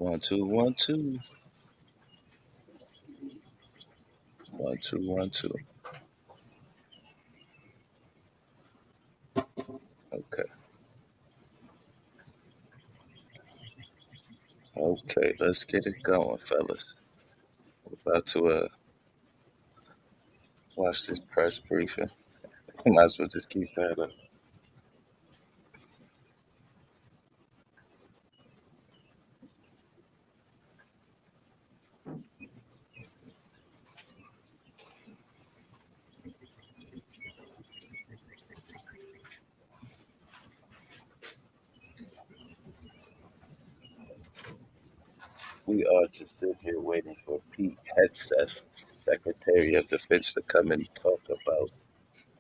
One, two, 1, 2. 1, 2, 1, 2. Okay. Okay, let's get it going, fellas. We're about to watch this press briefing. Might as well just keep that up. We are just sitting here waiting for Pete Hegseth, Secretary of Defense, to come and talk about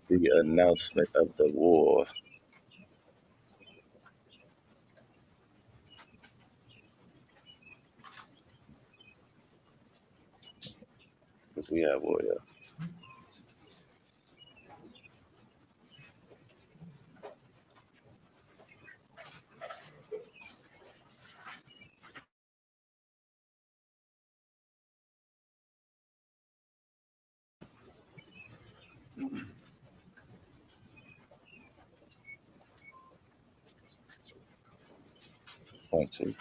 the announcement of the war. Because we have war, yeah. One, two.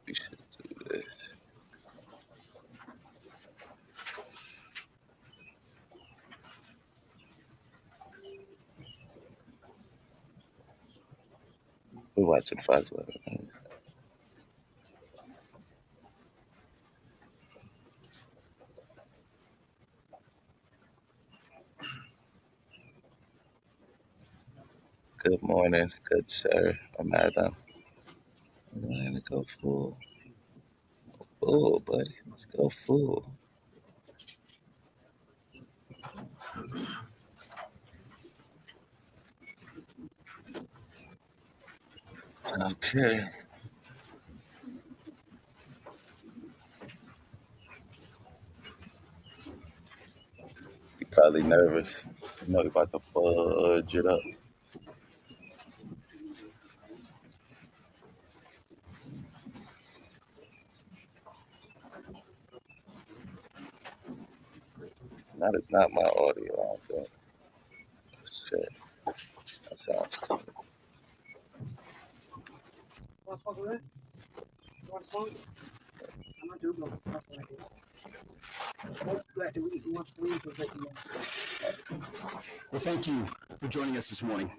We should do this. We're watching Fox Live. Good morning, good sir or madam. We're going to go full. Full, buddy. Let's go full. Okay. You're probably nervous. You know you're about to fudge it up. That is not my audio, I don't think. Shit. That sounds stupid. Want to smoke a bit? You want to smoke? I'm not doing no smoke right here. Glad to eat. Who wants to eat? Well, thank you for joining us this morning.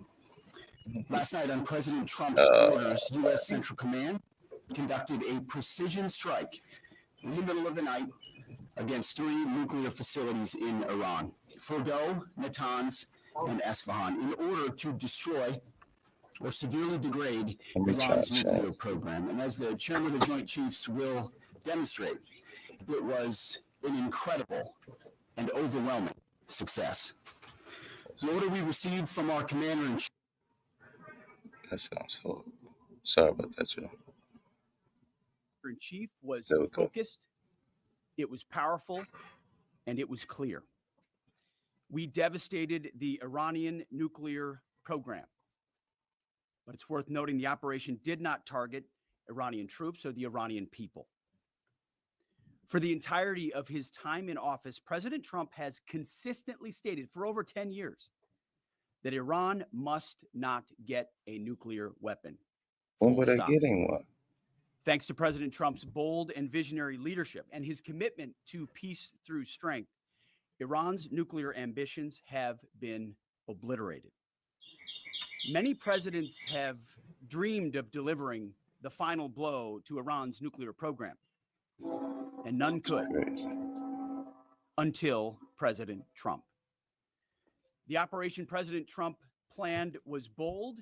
Last night on President Trump's orders, U.S. Central Command conducted a precision strike in the middle of the night against 3 nuclear facilities in Iran, Fordo, Natanz, and Esfahan, in order to destroy or severely degrade Iran's nuclear program. And as the chairman of the Joint Chiefs will demonstrate, it was an incredible and overwhelming success. The order we received from our commander-in-chief. That sounds horrible. Sorry about that, Joe. In chief was focused, it was powerful, and it was clear. We devastated the Iranian nuclear program. But it's worth noting the operation did not target Iranian troops or the Iranian people. For the entirety of his time in office, President Trump has consistently stated for over 10 years that Iran must not get a nuclear weapon. When were they getting one? Thanks to President Trump's bold and visionary leadership and his commitment to peace through strength, Iran's nuclear ambitions have been obliterated. Many presidents have dreamed of delivering the final blow to Iran's nuclear program, and none could until President Trump. The operation President Trump planned was bold,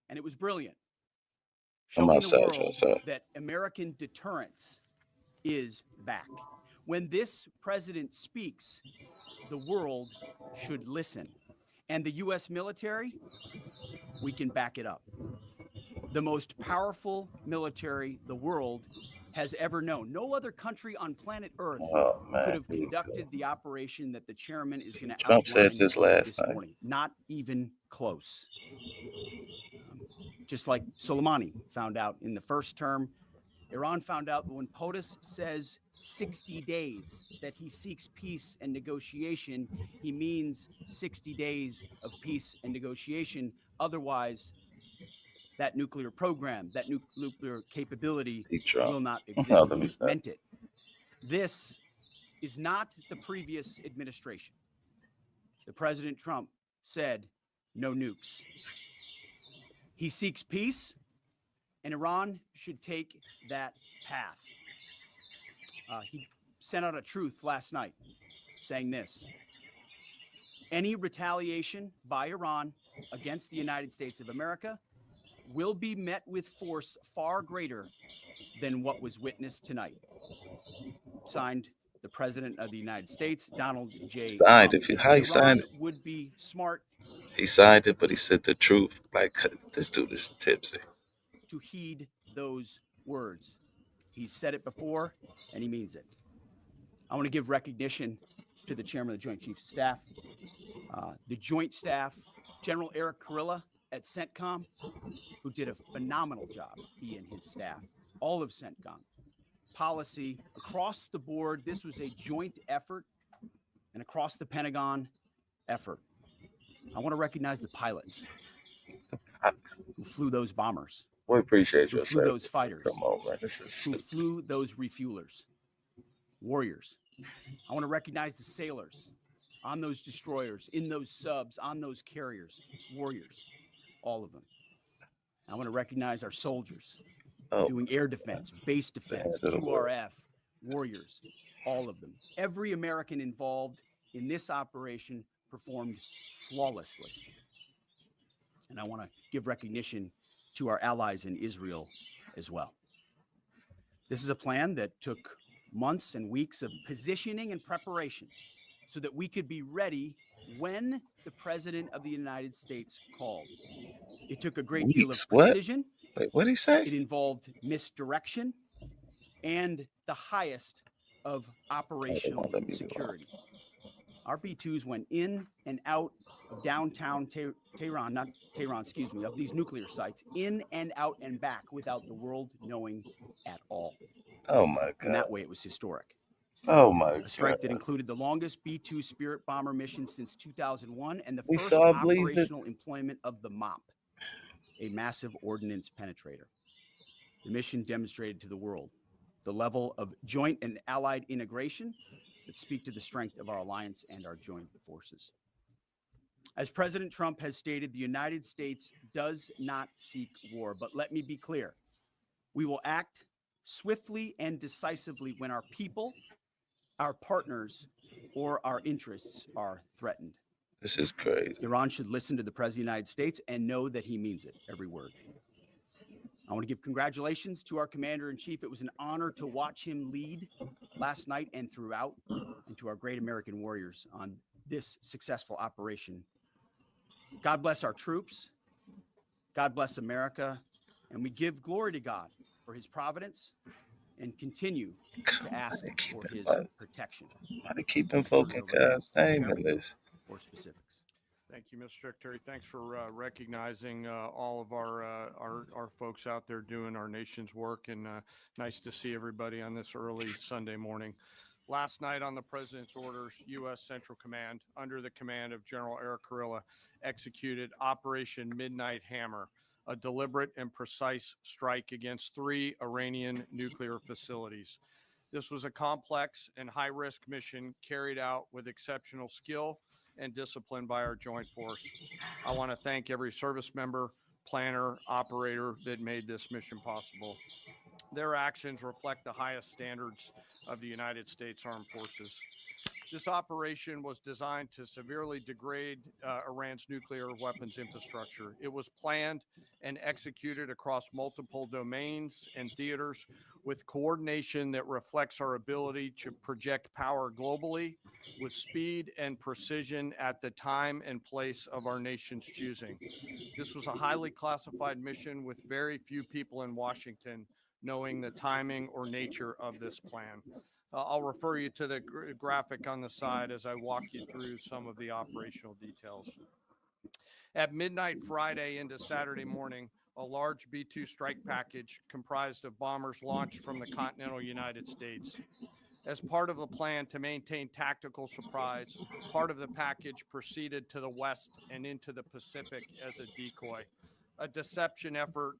and it was brilliant, showing the world that American deterrence is back. When this president speaks, the world should listen. And the U.S. military, we can back it up. The most powerful military the world has ever known. No other country on planet Earth Oh could man, have here we go. conducted the operation that the chairman is going to Trump said outline this last this night. morning. Not even close. Just like Soleimani found out in the first term, Iran found out that when POTUS says 60 days that he seeks peace and negotiation, he means 60 days of peace and negotiation. Otherwise, that nuclear program, that nuclear capability He Trump. will not Oh, exist. let me He stop. meant it. This is not the previous administration. The President Trump said no nukes. He seeks peace, and Iran should take that path. He sent out a truth last night saying this: any retaliation by Iran against the United States of America will be met with force far greater than what was witnessed tonight. Signed, the President of the United States, Donald J. Signed Trump. it. How he signed Iran it? would be smart He signed it, but he said the truth. Like, this dude is tipsy. to heed those words. He said it before, and he means it. I want to give recognition to the Chairman of the Joint Chiefs of Staff, the Joint Staff, General Eric Kurilla at CENTCOM, who did a phenomenal job, he and his staff, all of CENTCOM. Policy across the board. This was a joint effort, and across the Pentagon effort. I want to recognize the pilots who flew those bombers, We appreciate who your flew those service. fighters, Come on, man. This is who flew those refuelers, warriors. I want to recognize the sailors on those destroyers, in those subs, on those carriers, warriors, all of them. I want to recognize our soldiers doing air defense, base defense, QRF, warriors, all of them. Every American involved in this operation performed flawlessly. And I want to give recognition to our allies in Israel as well. This is a plan that took months and weeks of positioning and preparation so that we could be ready when the President of the United States called. It took a great deal of precision. Wait, what did he say? It involved misdirection and the highest of operational security. Our B-2s went in and out of downtown Tehran, not Tehran, excuse me, of these nuclear sites, in and out and back without the world knowing at all. Oh, my God. And that way it was historic. Oh, my God. A strike that included the longest B-2 Spirit bomber mission since 2001 and the first operational employment of the MOP, a massive ordnance penetrator. The mission demonstrated to the world the level of joint and allied integration that speak to the strength of our alliance and our joint forces. As President Trump has stated, the United States does not seek war, but let me be clear. We will act swiftly and decisively when our people, our partners, or our interests are threatened. This is crazy. Iran should listen to the President of the United States and know that he means it, every word. I want to give congratulations to our Commander-in-Chief. It was an honor to watch him lead last night and throughout, and to our great American warriors on this successful operation. God bless our troops. God bless America. And we give glory to God for his providence and continue to ask for his protection. Why do they keep invoking God's name in this? For specifics. Thank you, Mr. Secretary. Thanks for recognizing all of our folks out there doing our nation's work, and nice to see everybody on this early Sunday morning. Last night on the President's orders, U.S. Central Command, under the command of General Eric Kurilla, executed Operation Midnight Hammer, a deliberate and precise strike against 3 Iranian nuclear facilities. This was a complex and high-risk mission carried out with exceptional skill and discipline by our joint force. I want to thank every service member, planner, operator that made this mission possible. Their actions reflect the highest standards of the United States Armed Forces. This operation was designed to severely degrade Iran's nuclear weapons infrastructure. It was planned and executed across multiple domains and theaters with coordination that reflects our ability to project power globally with speed and precision at the time and place of our nation's choosing. This was a highly classified mission with very few people in Washington knowing the timing or nature of this plan. I'll refer you to the graphic on the side as I walk you through some of the operational details. At midnight Friday into Saturday morning, a large B-2 strike package comprised of bombers launched from the continental United States. As part of the plan to maintain tactical surprise, part of the package proceeded to the west and into the Pacific as a decoy, a deception effort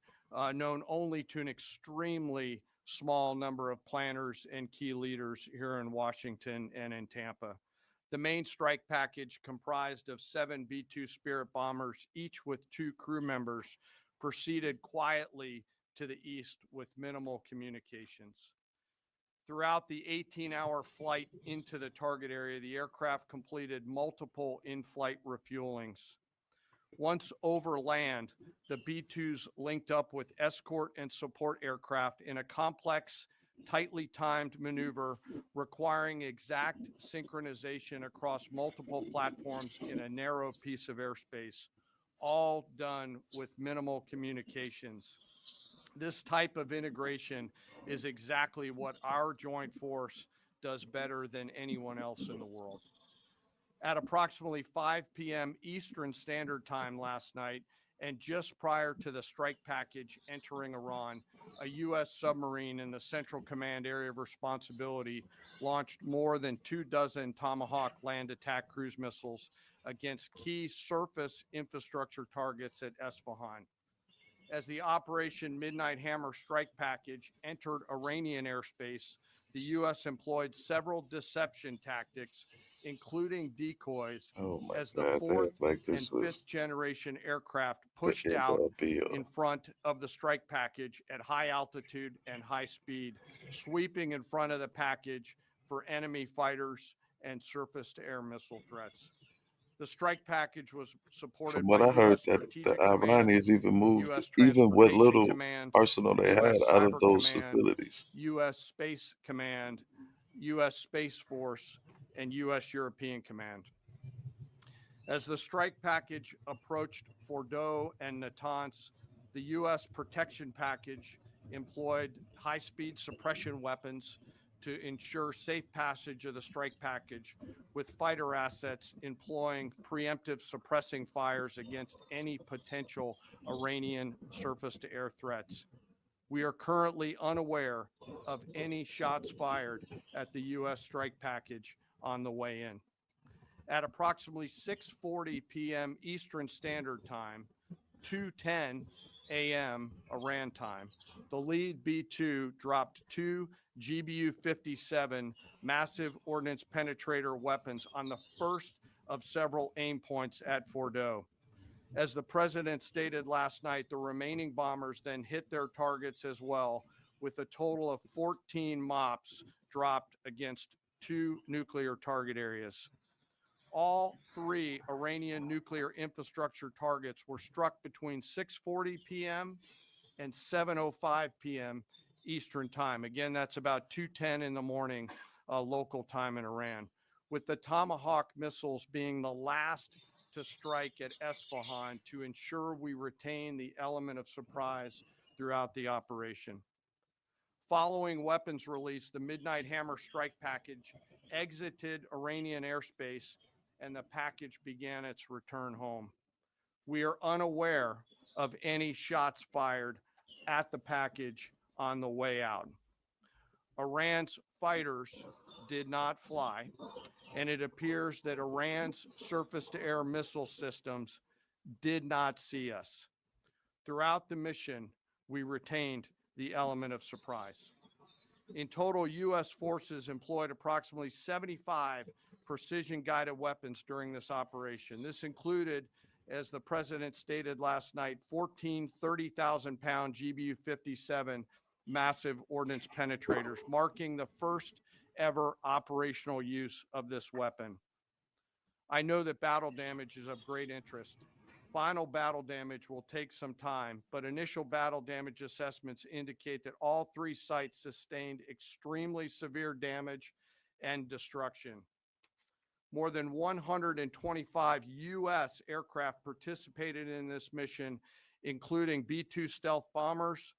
known only to an extremely small number of planners and key leaders here in Washington and in Tampa. The main strike package, comprised of 7 B-2 Spirit bombers, each with 2 crew members, proceeded quietly to the east with minimal communications. Throughout the 18-hour flight into the target area, the aircraft completed multiple in-flight refuelings. Once over land, the B-2s linked up with escort and support aircraft in a complex, tightly timed maneuver requiring exact synchronization across multiple platforms in a narrow piece of airspace, all done with minimal communications. This type of integration is exactly what our joint force does better than anyone else in the world. At approximately 5 p.m. Eastern Standard Time last night, and just prior to the strike package entering Iran, a U.S. submarine in the Central Command Area of Responsibility launched more than 24 Tomahawk land attack cruise missiles against key surface infrastructure targets at Isfahan. As the Operation Midnight Hammer strike package entered Iranian airspace, the U.S. employed several deception tactics, including decoys, as the fourth and fifth generation aircraft pushed out in front of the strike package at high altitude and high speed, sweeping in front of the package for enemy fighters and surface-to-air missile threats. The strike package was supported From what by I heard, US that the Strategic Command, Iranians even moved, U.S. even what Transportation little Command, arsenal they had, U.S. out of Cyber those Command, facilities. U.S. Space Command, U.S. Space Force, and U.S. European Command. As the strike package approached Fordo and Natanz, the U.S. protection package employed high-speed suppression weapons to ensure safe passage of the strike package, with fighter assets employing preemptive suppressing fires against any potential Iranian surface-to-air threats. We are currently unaware of any shots fired at the U.S. strike package on the way in. At approximately 6:40 p.m. Eastern Standard Time, 2:10 a.m. Iran time, the lead B-2 dropped 2 GBU-57 massive ordnance penetrator weapons on the first of several aim points at Fordo. As the president stated last night, the remaining bombers then hit their targets as well, with a total of 14 MOPs dropped against 2 nuclear target areas. All 3 Iranian nuclear infrastructure targets were struck between 6:40 p.m. and 7:05 p.m. Eastern time. Again, that's about 2:10 in the morning local time in Iran, with the Tomahawk missiles being the last to strike at Isfahan to ensure we retain the element of surprise throughout the operation. Following weapons release, the Midnight Hammer strike package exited Iranian airspace and the package began its return home. We are unaware of any shots fired at the package on the way out. Iran's fighters did not fly, and it appears that Iran's surface-to-air missile systems did not see us. Throughout the mission, we retained the element of surprise. In total, U.S. forces employed approximately 75 precision-guided weapons during this operation. This included, as the president stated last night, 14 30,000-pound GBU-57 massive ordnance penetrators, marking the first ever operational use of this weapon. I know that battle damage is of great interest. Final battle damage will take some time, but initial battle damage assessments indicate that all 3 sites sustained extremely severe damage and destruction. More than 125 U.S. aircraft participated in this mission, including B-2 stealth bombers,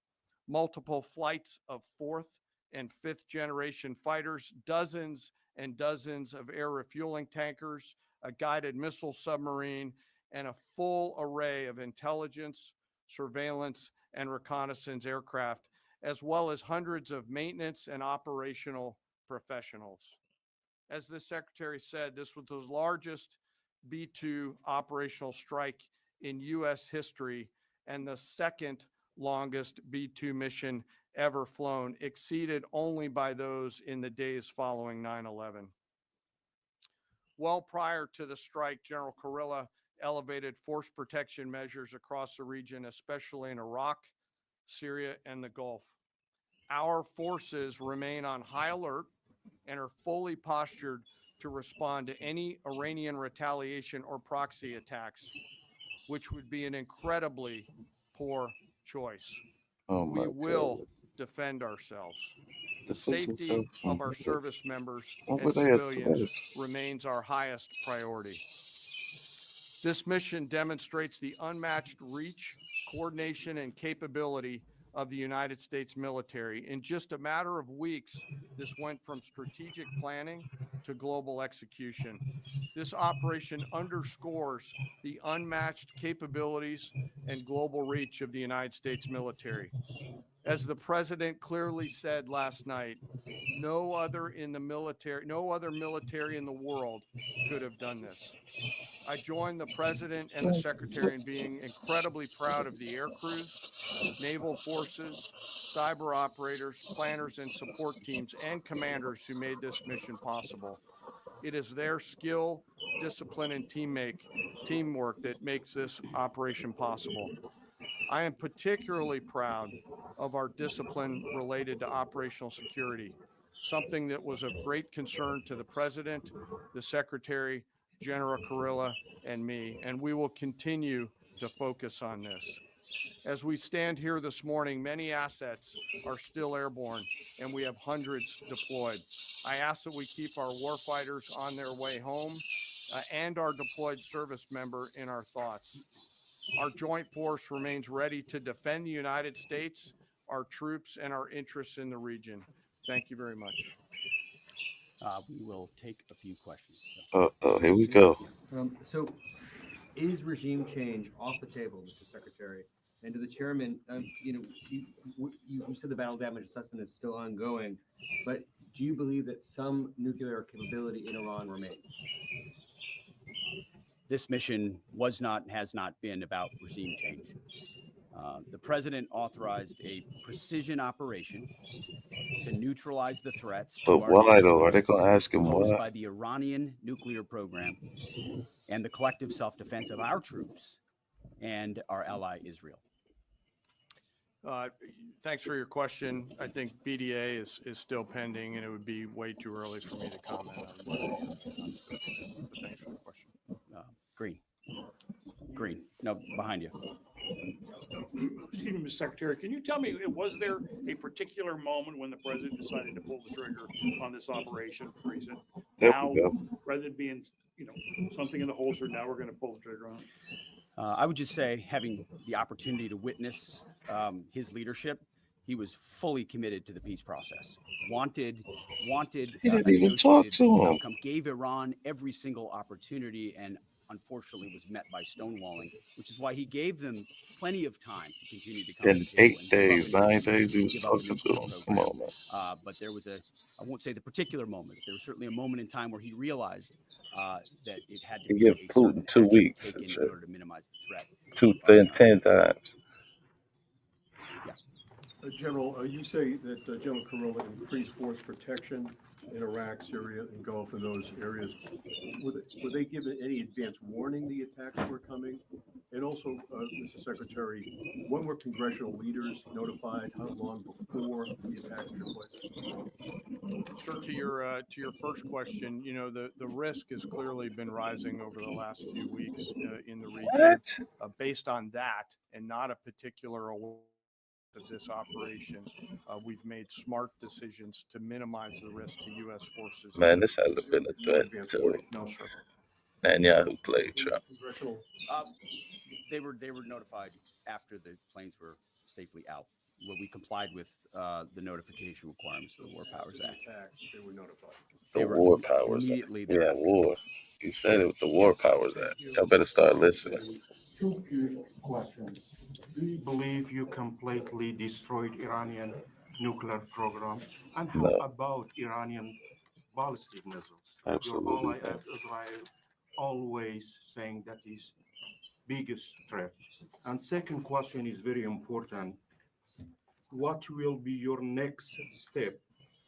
multiple flights of 4th and 5th generation fighters, dozens and dozens of air refueling tankers, a guided missile submarine, and a full array of intelligence, surveillance, and reconnaissance aircraft, as well as hundreds of maintenance and operational professionals. As the Secretary said, this was the largest B-2 operational strike in U.S. history and the second longest B-2 mission ever flown, exceeded only by those in the days following 9/11. Well prior to the strike, General Kurilla elevated force protection measures across the region, especially in Iraq, Syria, and the Gulf. Our forces remain on high alert and are fully postured to respond to any Iranian retaliation or proxy attacks, which would be an incredibly poor choice. We will defend ourselves. The safety of our service members and civilians remains our highest priority. This mission demonstrates the unmatched reach, coordination, and capability of the United States military. In just a matter of weeks, this went from strategic planning to global execution. This operation underscores the unmatched capabilities and global reach of the United States military. As the president clearly said last night, no other military in the world could have done this. I join the president and the secretary in being incredibly proud of the air crews, naval forces, cyber operators, planners, and support teams and commanders who made this mission possible. It is their skill, discipline, and teamwork that makes this operation possible. I am particularly proud of our discipline related to operational security, something that was of great concern to the president, the secretary, General Kurilla, and me, and we will continue to focus on this. As we stand here this morning, many assets are still airborne, and we have hundreds deployed. I ask that we keep our warfighters on their way home and our deployed service member in our thoughts. Our joint force remains ready to defend the United States, our troops, and our interests in the region. Thank you very much. We will take a few questions. Here we go. So, is regime change off the table, Mr. Secretary? And to the chairman, you said the battle damage assessment is still ongoing, but do you believe that some nuclear capability in Iran remains? This mission was not and has not been about regime change. The president authorized a precision operation to neutralize the threats. But why though? Are they going to ask him why? By the Iranian nuclear program and the collective self-defense of our troops and our ally Israel. Thanks for your question. I think BDA is still pending, and it would be way too early for me to comment on that. But thanks for the question. Green. No, behind you. Excuse me, Mr. Secretary, can you tell me, was there a particular moment when the president decided to pull the trigger on this operation for reason? Now, rather than being, something in the holster, now we're going to pull the trigger on it? I would just say, having the opportunity to witness his leadership, he was fully committed to the peace process. Wanted. He didn't even talk to him. Outcome, gave Iran every single opportunity, and unfortunately was met by stonewalling, which is why he gave them plenty of time to continue to come. In 8 days, 9 days, he was talking to him. Come on, man. But there was I won't say the particular moment. There was certainly a moment in time where he realized that it had to give Putin 2 weeks in order to minimize the threat. 10 times. General, you say that General Kurilla increased force protection in Iraq, Syria, and Gulf, and those areas, were they given any advance warning the attacks were coming? And also, Mr. Secretary, when were congressional leaders notified? How long before the attacks took place? Sir, to your first question, you know, the risk has clearly been rising over the last few weeks in the region. What? Based on that, and not a particular of this operation, we've made smart decisions to minimize the risk to U.S. forces. Man, this hasn't been a threat until No, sir. Netanyahu played Trump. They were notified after the planes were safely out. Well, we complied with the notification requirements of the War Powers Act. They were notified. The War Powers Act. Immediately Yeah, thereafter. war. He said it was the War Powers Act. Y'all better start listening. Two quick questions. Do you believe you completely destroyed Iranian nuclear program? And how about Iranian ballistic missiles? Absolutely Your ally not. Israel always saying that is biggest threat. And second question is very important. What will be your next step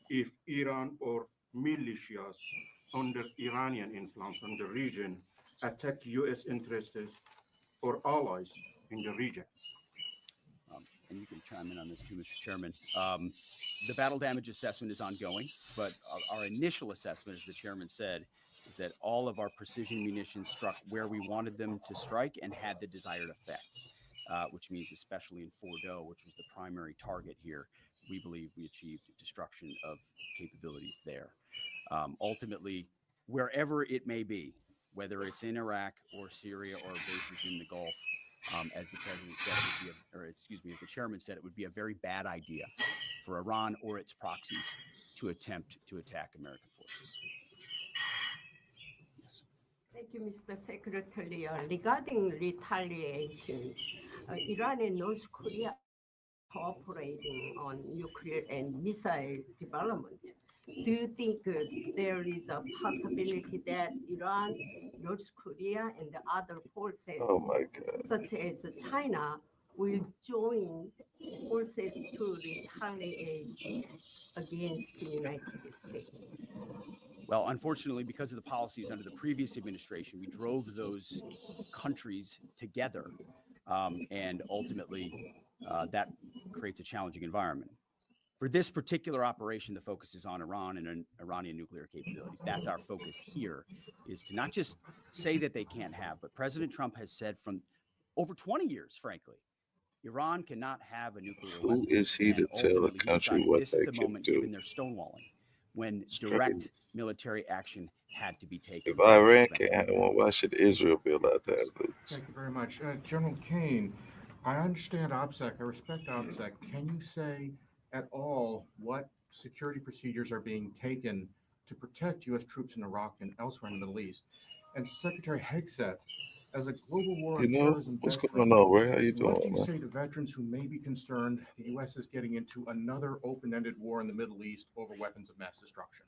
if Iran or militias under Iranian influence in the region attack U.S. interests or allies in the region? And you can chime in on this too, Mr. Chairman. The battle damage assessment is ongoing, but our initial assessment, as the chairman said, is that all of our precision munitions struck where we wanted them to strike and had the desired effect, which means especially in Fordo, which was the primary target here, we believe we achieved destruction of capabilities there. Ultimately, wherever it may be, whether it's in Iraq or Syria or bases in the Gulf, as the president said, it would be as the chairman said, it would be a very bad idea for Iran or its proxies to attempt to attack American forces. Thank you, Mr. Secretary. Regarding retaliations, Iran and North Korea cooperating on nuclear and missile development. Do you think there is a possibility that Iran, North Korea, and the other forces, such as China, will join forces to retaliate against the United States? Well, unfortunately, because of the policies under the previous administration, we drove those countries together, and ultimately that creates a challenging environment. For this particular operation, the focus is on Iran and Iranian nuclear capabilities. That's our focus here, is to not just say that they can't have, but President Trump has said from over 20 years, frankly, Iran cannot have a nuclear weapon. Who is he to tell a country what they can moment, do? given their stonewalling, when direct military action had to be taken. If Iran can't have one, why should Israel be allowed to have it? Thank you very much. General Kane, I understand OPSEC, I respect OPSEC. Can you say at all what security procedures are being taken to protect U.S. troops in Iraq and elsewhere in the Middle East? And Secretary Hegseth, as a global war on terrorism what's veteran, going on, Ray? How you what do doing, you man? say to veterans who may be concerned the U.S. is getting into another open-ended war in the Middle East over weapons of mass destruction?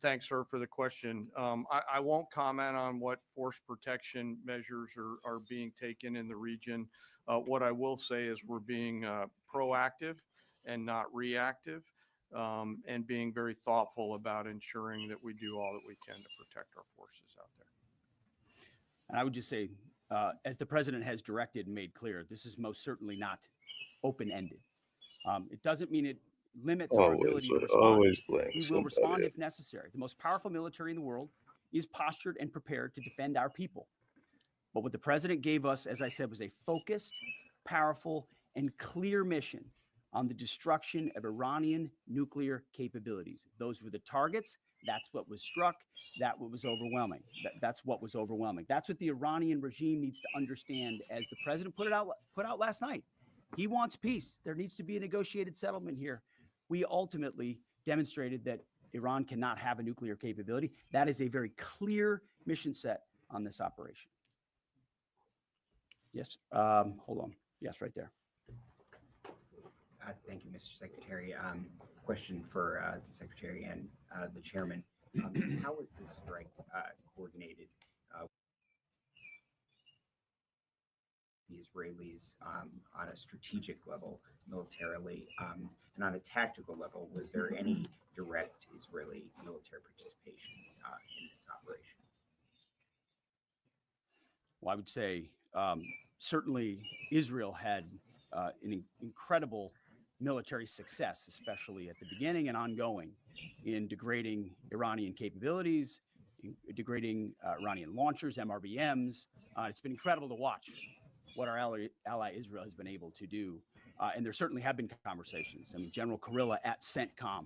Thanks, sir, for the question. I won't comment on what force protection measures are being taken in the region. What I will say is we're being proactive and not reactive, and being very thoughtful about ensuring that we do all that we can to protect our forces out there. And I would just say, as the president has directed and made clear, this is most certainly not open-ended. It doesn't mean it limits our ability to respond. Always blame We will somebody respond else. if necessary. The most powerful military in the world is postured and prepared to defend our people. But what the president gave us, as I said, was a focused, powerful, and clear mission on the destruction of Iranian nuclear capabilities. Those were the targets. That's what was struck. That's what was overwhelming. That's what was overwhelming. That's what the Iranian regime needs to understand, as the president put out last night. He wants peace. There needs to be a negotiated settlement here. We ultimately demonstrated that Iran cannot have a nuclear capability. That is a very clear mission set on this operation. Yes, hold on. Yes, right there. Thank you, Mr. Secretary. Question for the Secretary and the Chairman. How was this strike coordinated? the Israelis on a strategic level, militarily, and on a tactical level? Was there any direct Israeli military participation in this operation? Well, I would say certainly Israel had an incredible military success, especially at the beginning and ongoing, in degrading Iranian capabilities, in degrading Iranian launchers, MRBMs. It's been incredible to watch what our ally Israel has been able to do. And there certainly have been conversations. I mean, General Kurilla at CENTCOM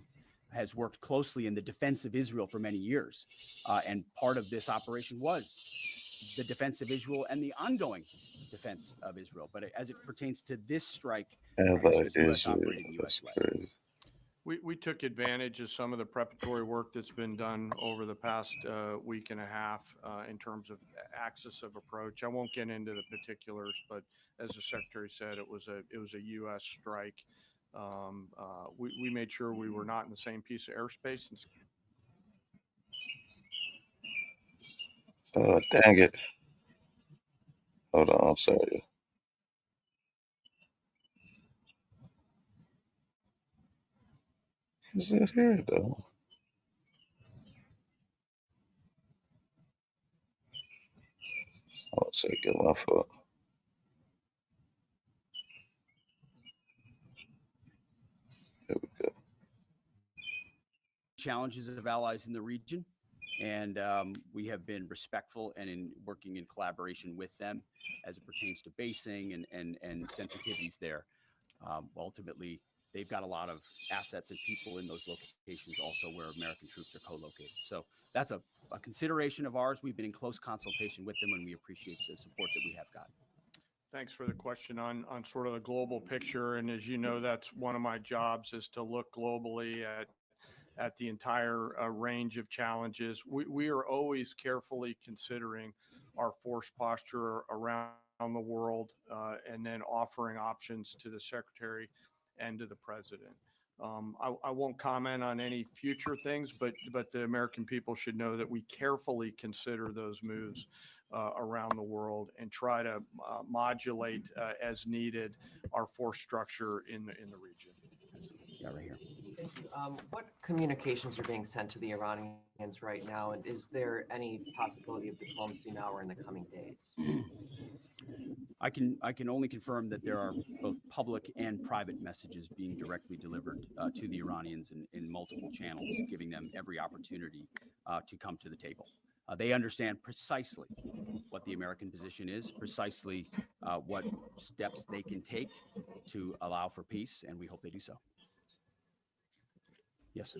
has worked closely in the defense of Israel for many years. And part of this operation was the defense of Israel and the ongoing defense of Israel. But as it pertains to this strike, this was U.S. operated, U.S. led. We took advantage of some of the preparatory work that's been done over the past week and a half in terms of axis of approach. I won't get into the particulars, but as the Secretary said, it was a U.S. strike. We made sure we were not in the same piece of airspace. Oh, dang it. Hold on, I'm sorry. Is it here though? I'll say get my fault. Here we go. Challenges of allies in the region, and we have been respectful and in working in collaboration with them as it pertains to basing and sensitivities there. Ultimately, they've got a lot of assets and people in those locations also where American troops are co-located. So that's a consideration of ours. We've been in close consultation with them, and we appreciate the support that we have gotten. Thanks for the question on sort of the global picture. And as you know, that's one of my jobs, is to look globally at the entire range of challenges. We are always carefully considering our force posture around the world and then offering options to the Secretary and to the President. I won't comment on any future things, but the American people should know that we carefully consider those moves around the world and try to modulate as needed our force structure in the region. Yeah, right here. Thank you. What communications are being sent to the Iranians right now, and is there any possibility of diplomacy now or in the coming days? I can only confirm that there are both public and private messages being directly delivered to the Iranians in multiple channels, giving them every opportunity to come to the table. They understand precisely what the American position is, precisely what steps they can take to allow for peace, and we hope they do so. Yes.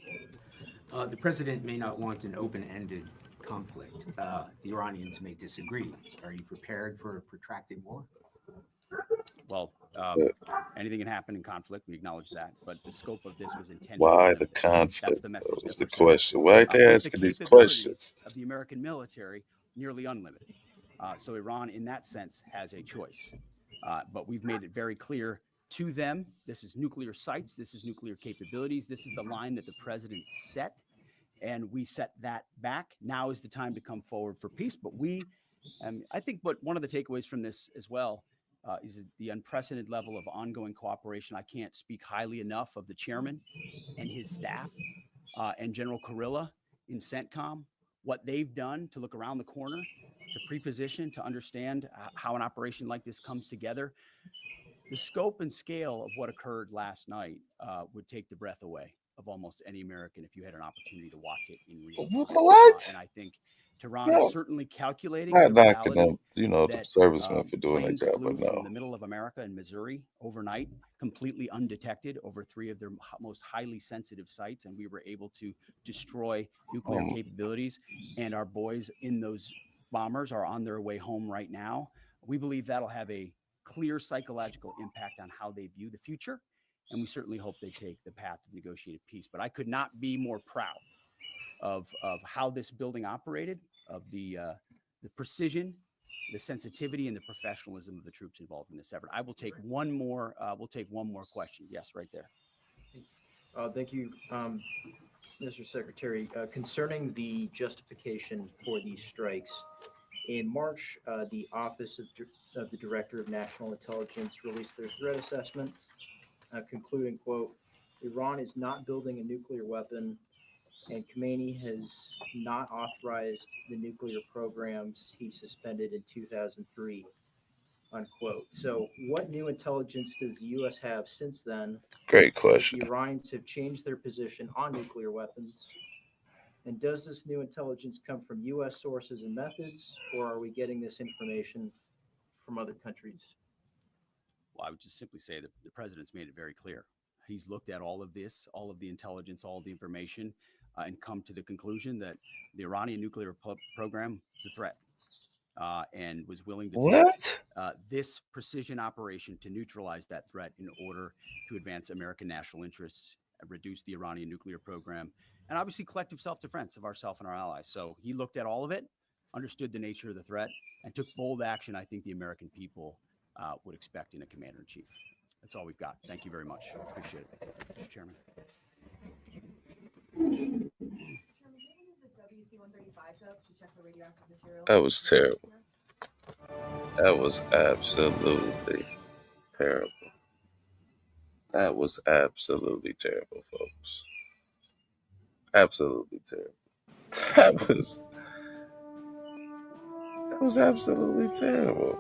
The president may not want an open-ended conflict. The Iranians may disagree. Are you prepared for a protracted war? Well, anything can happen in conflict. We acknowledge that, but the scope of this was intended. Why the conflict? That's the message. That was that the question. Why are they asking these questions? Of the American military, nearly unlimited. So Iran, in that sense, has a choice. But we've made it very clear to them, this is nuclear sites, this is nuclear capabilities, this is the line that the president set, and we set that back. Now is the time to come forward for peace. But I think one of the takeaways from this as well is the unprecedented level of ongoing cooperation. I can't speak highly enough of the chairman and his staff and General Kurilla in CENTCOM, what they've done to look around the corner, to pre-position, to understand how an operation like this comes together. The scope and scale of what occurred last night would take the breath away of almost any American if you had an opportunity to watch it in real time. What? And I think Tehran is certainly calculating not the knocking reality them, the servicemen for doing their planes job, flew but no. from the middle of America in Missouri overnight, completely undetected over 3 of their most highly sensitive sites, and we were able to destroy nuclear capabilities. And our boys in those bombers are on their way home right now. We believe that'll have a clear psychological impact on how they view the future, and we certainly hope they take the path of negotiated peace. But I could not be more proud of how this building operated, of the precision, the sensitivity, and the professionalism of the troops involved in this effort. I will take one more. We'll take one more question. Yes, right there. Thank you, Mr. Secretary. Concerning the justification for these strikes, in March, the Office of of the Director of National Intelligence released their threat assessment, concluding, quote, Iran is not building a nuclear weapon, and Khomeini has not authorized the nuclear programs he suspended in 2003, unquote. So what new intelligence does the U.S. have since then? Great question. The Iranians have changed their position on nuclear weapons. And does this new intelligence come from U.S. sources and methods, or are we getting this information from other countries? Well, I would just simply say that the president's made it very clear. He's looked at all of this, all of the intelligence, all of the information, and come to the conclusion that the Iranian nuclear program is a threat, and was willing to take this precision operation to neutralize that threat in order to advance American national interests, reduce the Iranian nuclear program, and obviously collective self-defense of ourselves and our allies. So he looked at all of it, understood the nature of the threat, and took bold action I think the American people would expect in a commander-in-chief. That's all we've got. Thank you very much. Appreciate it, Mr. Chairman. That was terrible. That was absolutely terrible. That was absolutely terrible, folks. Absolutely terrible. That was absolutely terrible.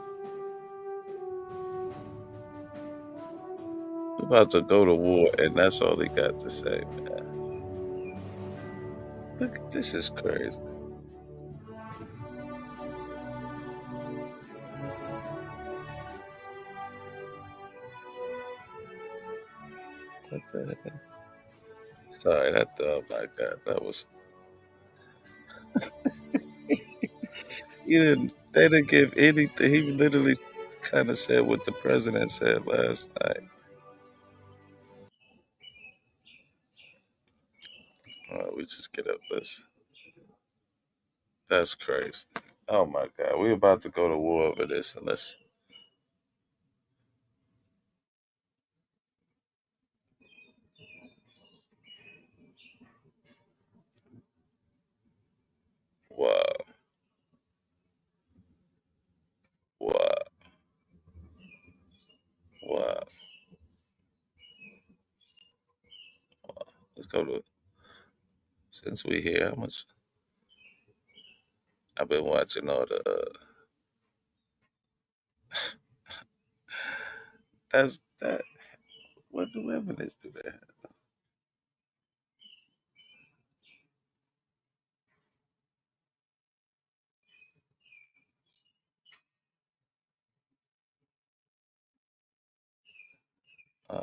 We're about to go to war, and that's all he got to say, man. Look, this is crazy. What the heck? Sorry, oh my God, that was. They didn't give anything. He literally kind of said what the president said last night. All right, we just get up this. That's crazy. Oh my God, we're about to go to war over this, and let's. Wow. Wow. Wow. Let's go to. Since we here, how much? I've been watching all the. That's that. What new evidence do they have?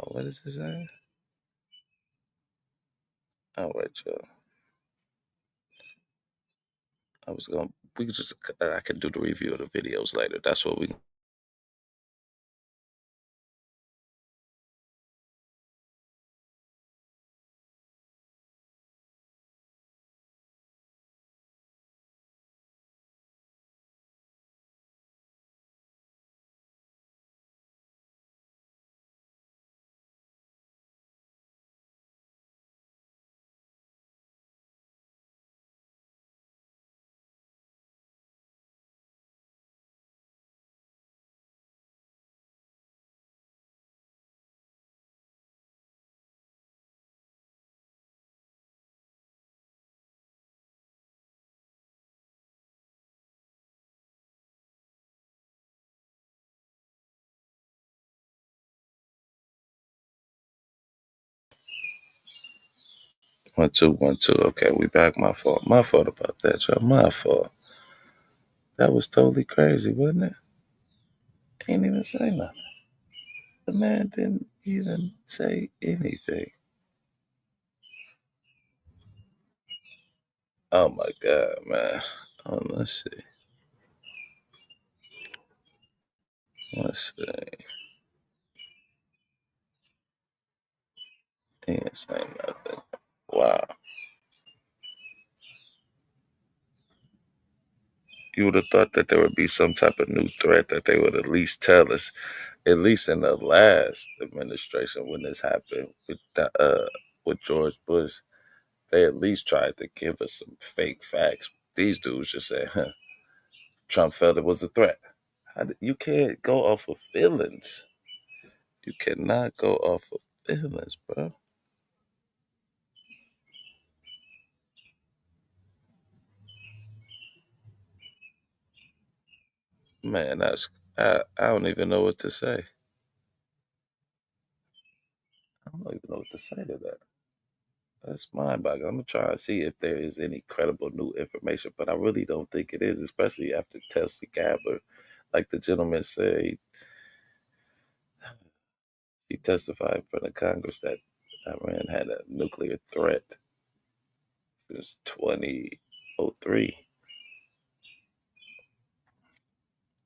What is it saying? All right, y'all. We could just, I can do the review of the videos later. That's what we. One, two, 1, 2. Okay, we back. My fault. My fault about that, y'all. My fault. That was totally crazy, wasn't it? Ain't even say nothing. The man didn't even say anything. Oh my God, man. Oh, let's see. Let's see. He ain't saying nothing. Wow. You would have thought that there would be some type of new threat that they would at least tell us, at least in the last administration when this happened with George Bush. They at least tried to give us some fake facts. These dudes just said, Trump felt it was a threat. You can't go off of feelings. You cannot go off of feelings, bro. Man, I don't even know what to say. I don't even know what to say to that. That's mind-boggling. I'm gonna try and see if there is any credible new information, but I really don't think it is, especially after Tulsi Gabbard, like the gentleman said, he testified in front of Congress that Iran had a nuclear threat since 2003.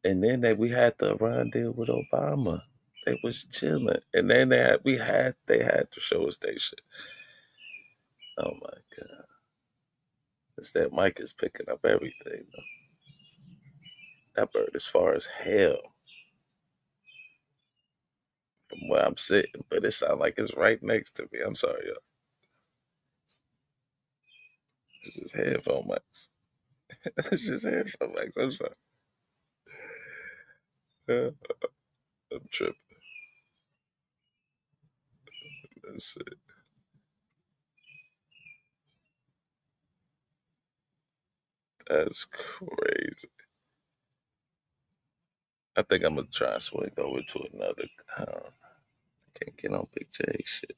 And then we had the Iran deal with Obama. They was chilling. And then they had to show us they shit. Oh my God. It's that mic is picking up everything. That bird is far as hell from where I'm sitting, but it sounds like it's right next to me. I'm sorry, y'all. It's just headphone mics. It's just headphone mics. I'm sorry. I'm tripping. That's it. That's crazy. I think I'm gonna try and swing over to another. Can't get on Big J shit.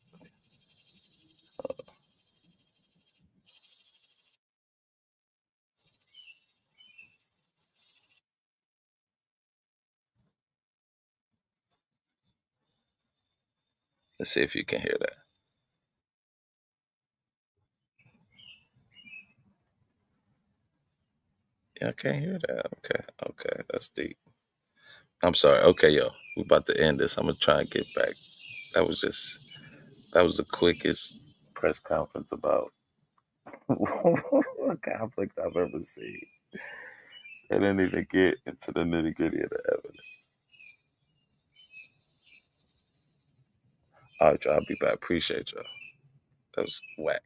Let's see if you can hear that. Yeah, I can't hear that. Okay, that's deep. I'm sorry. Okay, yo, we about to end this. I'm gonna try and get back. That was the quickest press conference about a conflict I've ever seen. They didn't even get into the nitty gritty of the evidence. All right, y'all. I'll be back. Appreciate y'all. That was whack.